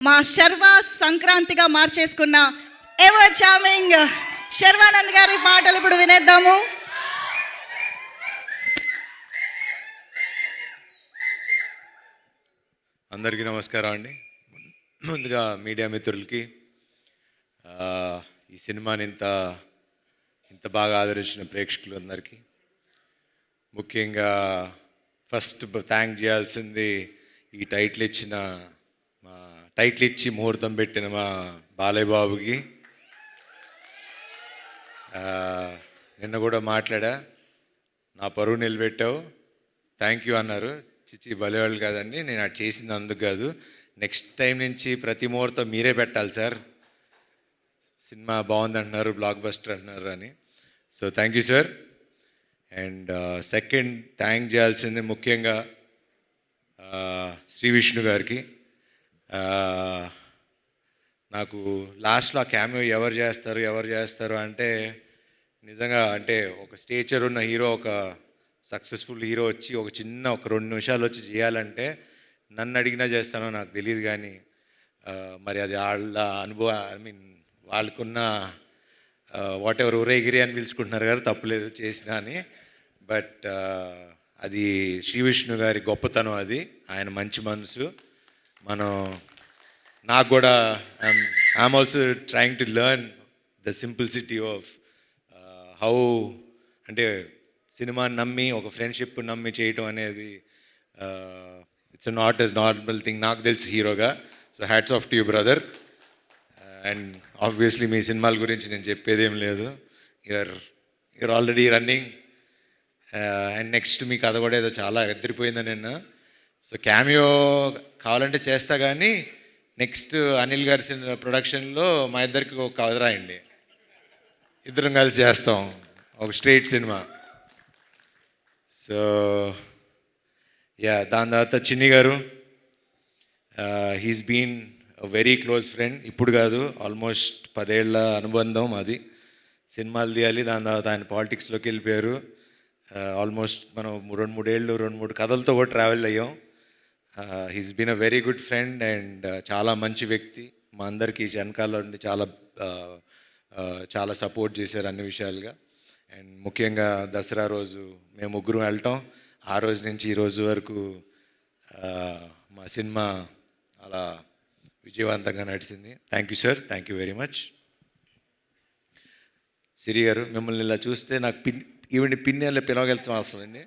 మా Sharva సంక్రాంతిగా మార్చేసుకున్న ever charming Sharwanand గారి మాటలు ఇప్పుడు వినేద్దాము. అందరికీ నమస్కారం అండి. ముందుగా మీడియా మిత్రులకి ఈ సినిమాని ఇంత బాగా ఆదరించిన ప్రేక్షకులు అందరికీ, ముఖ్యంగా ఫస్ట్ థ్యాంక్ చేయాల్సింది ఈ టైటిల్ ఇచ్చి ముహూర్తం పెట్టిన మా బాలయ్య బాబుకి. నిన్న కూడా మాట్లాడా, నా పరువు నిలబెట్టావు, థ్యాంక్ యూ అన్నారు. చిచ్చి బలివాళ్ళు కాదండి, నేను అది చేసింది అందుకు కాదు, నెక్స్ట్ టైం నుంచి ప్రతి ముహూర్తం మీరే పెట్టాలి సార్, సినిమా బాగుంది అంటున్నారు, బ్లాక్ బస్టర్ అంటున్నారు అని. So thank you sir. And second thank చేయాల్సింది ముఖ్యంగా శ్రీ విష్ణు గారికి. నాకు లాస్ట్లో ఆ క్యామియో ఎవరు చేస్తారు అంటే నిజంగా అంటే ఒక స్టేచర్ ఉన్న హీరో, ఒక సక్సెస్ఫుల్ హీరో వచ్చి ఒక 2 నిమిషాలు వచ్చి చేయాలంటే నన్ను అడిగినా చేస్తానో నాకు తెలియదు, కానీ మరి అది వాళ్ళ అనుభవం, వాళ్ళకున్న వాట్ ఎవర్ ఊరేగిరి అని పిలుచుకుంటున్నారు కదా, తప్పులేదు చేసినా అని. బట్ అది శ్రీ విష్ణు గారి గొప్పతనం, అది ఆయన మంచి మనసు. నాకు కూడా I'm also trying to learn the simplicity of how, అంటే సినిమాని నమ్మి ఒక ఫ్రెండ్షిప్ నమ్మి చేయటం అనేది it's not a normal thing నాకు తెలిసి హీరోగా. So hats off to you brother. And obviously మీ సినిమాల గురించి నేను చెప్పేదేం లేదు, you're already running. And next మీ కథ కూడా ఏదో చాలా ఎదిరిపోయింది నిన్న. సో క్యామియో కావాలంటే చేస్తా, కానీ నెక్స్ట్ అనిల్ గారి ప్రొడక్షన్లో మా ఇద్దరికి ఒక కథ రాయండి, ఇద్దరం కలిసి చేస్తాం ఒక స్ట్రైట్ సినిమా. సో దాని తర్వాత చిన్ని గారు, he's been very close friend, ఇప్పుడు కాదు ఆల్మోస్ట్ 10 ఏళ్ల అనుబంధం అది. సినిమాలు తీయాలి, దాని తర్వాత ఆయన పాలిటిక్స్లోకి వెళ్ళిపోయారు. ఆల్మోస్ట్ మనం 2-3 ఏళ్ళు 2-3 కథలతో కూడా ట్రావెల్ అయ్యాం. He's been a very good friend and చాలా మంచి వ్యక్తి. మా అందరికీ వెనకాల నుండి చాలా సపోర్ట్ చేశారు అన్ని విషయాలుగా. అండ్ ముఖ్యంగా దసరా రోజు మేము ముగ్గురు వెళ్ళటం, ఆ రోజు నుంచి ఈ రోజు వరకు మా సినిమా అలా విజయవంతంగా నడిచింది. Thank you sir, thank you very much. Siri garu, మిమ్మల్ని ఇలా చూస్తే నాకు ఈవిని పిన్నెల్లో పిలవగలుగుతాం అసలు.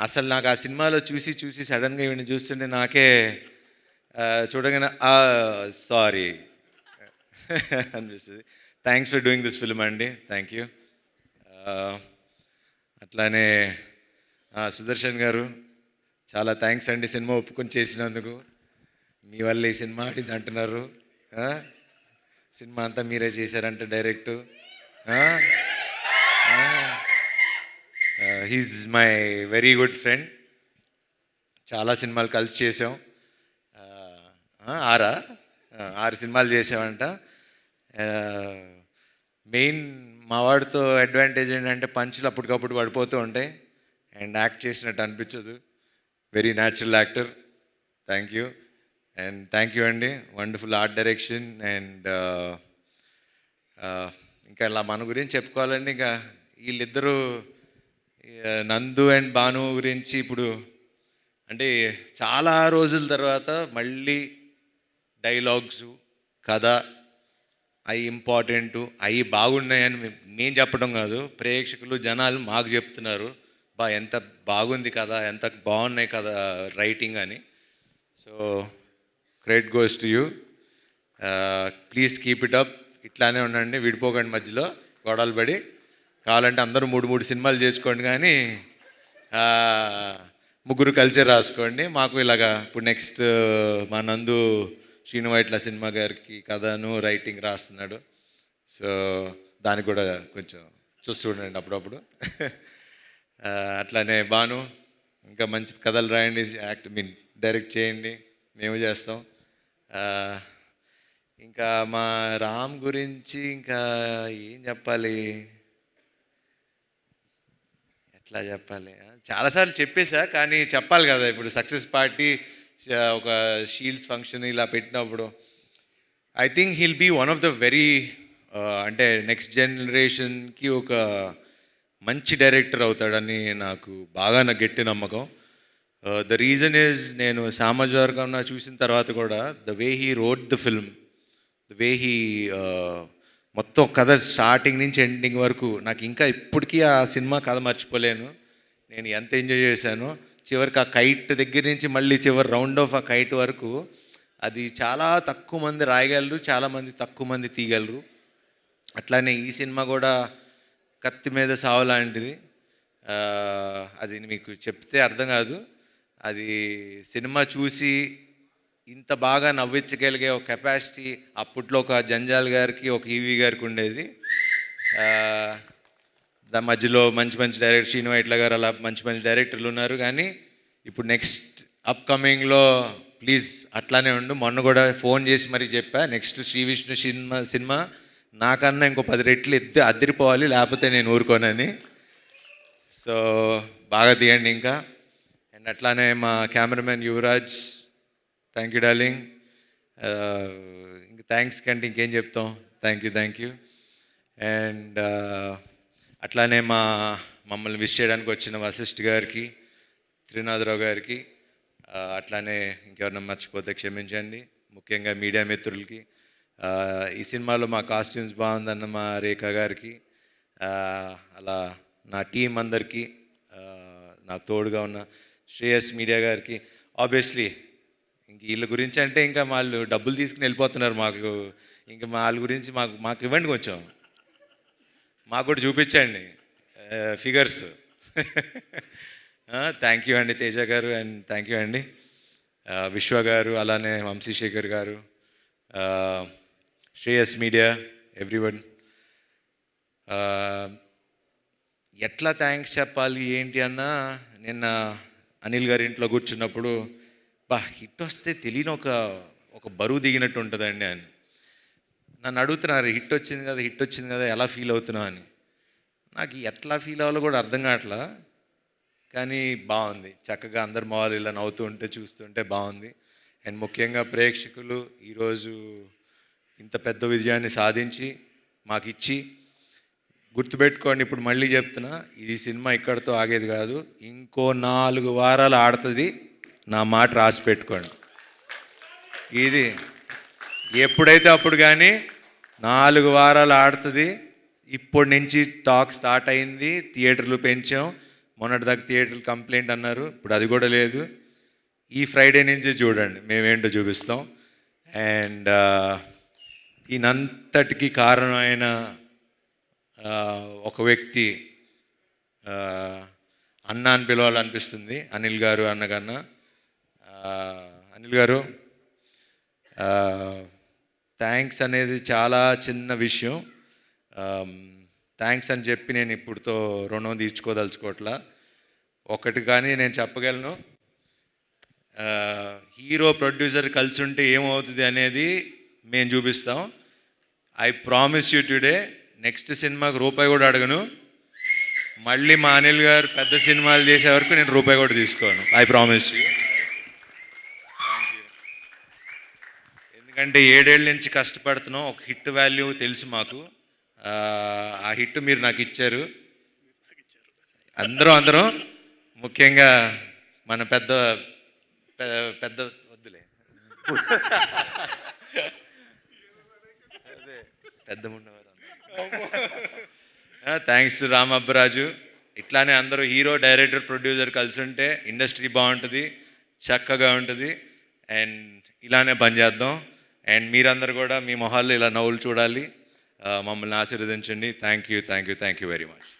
అసలు నాకు ఆ సినిమాలో చూసి సడన్గా ఈవిని చూస్తుంటే నాకే చూడగానే సారీ అనిపిస్తుంది. Thanks for doing this film అండి, థ్యాంక్ యూ. అట్లానే సుదర్శన్ గారు, చాలా థ్యాంక్స్ అండి సినిమా ఒప్పుకొని చేసినందుకు. మీ వల్ల ఈ సినిమా ఆడింది అంటున్నారు, సినిమా అంతా మీరే చేశారంట direct. He's my very good friend, చాలా సినిమాలు కలిసి చేసాం, 6 సినిమాలు చేసామంట. మెయిన్ మా వాడితో అడ్వాంటేజ్ ఏంటంటే పంచులు అప్పటికప్పుడు పడిపోతూ ఉంటాయి అండ్ యాక్ట్ చేసినట్టు అనిపించదు. Very natural actor, thank you. And thank you అండి, వండర్ఫుల్ ఆర్ట్ డైరెక్షన్. అండ్ ఇంకా ఇలా మన గురించి చెప్పుకోవాలండి, ఇంకా వీళ్ళిద్దరూ నందు అండ్ భాను గురించి ఇప్పుడు అంటే చాలా రోజుల తర్వాత మళ్ళీ డైలాగ్స్, కథ అవి ఇంపార్టెంటు, అవి బాగున్నాయని మేము చెప్పడం కాదు, ప్రేక్షకులు జనాలు మాకు చెప్తున్నారు, ఎంత బాగుంది కదా, ఎంత బాగున్నాయి కదా రైటింగ్ అని. So credit goes to you. Please keep it up, ఇట్లానే ఉండండి, విడిపోకండి మధ్యలో గొడవలు పడి. కావాలంటే అందరూ 3 సినిమాలు చేసుకోండి, కానీ ముగ్గురు కలిసే రాసుకోండి. మాకు ఇలాగా ఇప్పుడు నెక్స్ట్ మా నందు శ్రీనువైట్ల సినిమా గారికి కథను రైటింగ్ రాస్తున్నాడు, సో దానికి కూడా కొంచెం చూస్తూ ఉండండి అప్పుడప్పుడు. అట్లానే భాను, ఇంకా మంచి కథలు రాయండి, డైరెక్ట్ చేయండి, మేము చేస్తాం. ఇంకా మా రామ్ గురించి ఇంకా ఏం చెప్పాలి, ఎట్లా చెప్పాలి, చాలాసార్లు చెప్పేశా, కానీ చెప్పాలి కదా, ఇప్పుడు సక్సెస్ పార్టీ ఒక షీల్డ్స్ ఫంక్షన్ ఇలా పెట్టినప్పుడు I think he'll be one of the very అంటే నెక్స్ట్ జనరేషన్కి ఒక మంచి డైరెక్టర్ అవుతాడని నాకు గట్టి నమ్మకం. ద రీజన్ ఈజ్ నేను సామాజిక చూసిన తర్వాత కూడా the way he wrote the film, the way he మొత్తం కథ స్టార్టింగ్ నుంచి ఎండింగ్ వరకు నాకు ఇంకా ఇప్పటికీ ఆ సినిమా కథ మర్చిపోలేను. నేను ఎంత ఎంజాయ్ చేశానో చివరికి ఆ కైట్ దగ్గర నుంచి మళ్ళీ చివరి రౌండ్ ఆఫ్ ఆ కైట్ వరకు అది చాలా తక్కువ మంది రాయగలరు, చాలామంది తక్కువ మంది తీయగలరు. అట్లానే ఈ సినిమా కూడా కత్తి మీద సావు లాంటిది. అది మీకు చెప్తే అర్థం కాదు. అది సినిమా చూసి ఇంత బాగా నవ్వించగలిగే ఒక కెపాసిటీ అప్పట్లో ఒక జంజాల్ గారికి, ఒక ఈవీ గారికి ఉండేది. దాని మధ్యలో మంచి మంచి డైరెక్టర్ శ్రీను వైట్ల గారు అలా మంచి మంచి డైరెక్టర్లు ఉన్నారు. కానీ ఇప్పుడు నెక్స్ట్ అప్కమింగ్లో ప్లీజ్ అట్లానే ఉండు. మొన్న కూడా ఫోన్ చేసి మరీ చెప్పా, నెక్స్ట్ శ్రీ విష్ణు సినిమా నాకన్నా ఇంకో 10 రెట్లు అద్దరిపోవాలి, లేకపోతే నేను ఊరుకోనని. సో బాగా తీయండి ఇంకా. అండ్ అట్లానే మా cameraman Yuvraj, thank you darling. ఇంక థ్యాంక్స్ కంటే ఇంకేం చెప్తాం. Thank you. అండ్ అట్లానే మమ్మల్ని విష్ చేయడానికి వచ్చిన వశిష్ఠ్ గారికి, త్రినాథరావు గారికి, అట్లానే ఇంకెవరన్నా మర్చిపోతే క్షమించండి. ముఖ్యంగా మీడియా మిత్రులకి, ఈ సినిమాలో మా కాస్ట్యూమ్స్ బాగుందన్న మా రేఖ గారికి, అలా నా టీం అందరికీ, నాకు తోడుగా ఉన్న శ్రేయస్ మీడియా గారికి. ఆబ్వియస్లీ ఇంక వీళ్ళ గురించి అంటే ఇంకా వాళ్ళు డబ్బులు తీసుకుని వెళ్ళిపోతున్నారు. మాకు ఇంకా వాళ్ళ గురించి మాకు ఇవ్వండి, కొంచెం మాకు కూడా చూపించండి ఫిగర్స్. థ్యాంక్ యూ అండి తేజ గారు, అండ్ థ్యాంక్ యూ అండి విశ్వ గారు, అలానే వంశీశేఖర్ గారు, శ్రేయస్ మీడియా, ఎవ్రీవన్. ఎట్లా థ్యాంక్స్ చెప్పాలి ఏంటి అన్నా, నిన్న అనిల్ గారి ఇంట్లో కూర్చున్నప్పుడు హిట్ వస్తే తెలియని ఒక బరువు దిగినట్టు ఉంటుందండి అని నన్ను అడుగుతున్నారు. హిట్ వచ్చింది కదా ఎలా ఫీల్ అవుతున్నావు అని. నాకు ఎట్లా ఫీల్ అవ్వాలో కూడా అర్థం కావట్లా. కానీ బాగుంది, చక్కగా అందరు మొహాలు ఇలా నవ్వుతూ ఉంటే చూస్తుంటే బాగుంది. అండ్ ముఖ్యంగా ప్రేక్షకులు ఈరోజు ఇంత పెద్ద విజయాన్ని సాధించి మాకు ఇచ్చి, గుర్తుపెట్టుకోండి, ఇప్పుడు మళ్ళీ చెప్తున్నా, ఈ సినిమా ఇక్కడితో ఆగేది కాదు, ఇంకో 4 వారాలు ఆడుతుంది. నా మాట రాసి పెట్టుకోండి. ఇది ఎప్పుడైతే అప్పుడు కానీ 4 వారాలు ఆడుతుంది. ఇప్పటి నుంచి టాక్ స్టార్ట్ అయింది, థియేటర్లు పెంచాం. మొన్నటిదాకా థియేటర్లు కంప్లైంట్ అన్నారు, ఇప్పుడు అది కూడా లేదు. ఈ ఫ్రైడే నుంచి చూడండి మేమేంటో చూపిస్తాం. అండ్ ఈయనంతటికి కారణమైన ఒక వ్యక్తి అన్న అని పిలవాలనిపిస్తుంది, అనిల్ గారు అన్నకన్నా. అనిల్ గారు, థ్యాంక్స్ అనేది చాలా చిన్న విషయం. థ్యాంక్స్ అని చెప్పి నేను ఇప్పుడుతో రుణం తీర్చుకోదలుచుకోవట్లా. ఒకటి కానీ నేను చెప్పగలను, హీరో ప్రొడ్యూసర్ కలిసి ఉంటే ఏమవుతుంది అనేది మేము చూపిస్తాం. I promise you today, next సినిమాకి రూపాయి కూడా అడగను. మళ్ళీ మా అనిల్ గారు పెద్ద సినిమాలు చేసే వరకు నేను రూపాయి కూడా తీసుకోను. I promise you. ఎందుకంటే 7 ఏళ్ళ నుంచి కష్టపడుతున్నాం. ఒక హిట్ వాల్యూ తెలుసు మాకు. ఆ హిట్ మీరు నాకు ఇచ్చారు. అందరం ముఖ్యంగా మన పెద్ద వద్దులే, పెద్ద ఉన్నవారు. Thanks to Ramabbaraju. ఇట్లానే అందరూ హీరో, డైరెక్టర్, ప్రొడ్యూసర్ కలిసి ఉంటే ఇండస్ట్రీ బాగుంటుంది, చక్కగా ఉంటుంది. అండ్ ఇలానే పనిచేద్దాం. అండ్ మీరందరూ కూడా మీ మొహాల్లో ఇలా నవ్వులు చూడాలి. మమ్మల్ని ఆశీర్వదించండి. Thank you very much.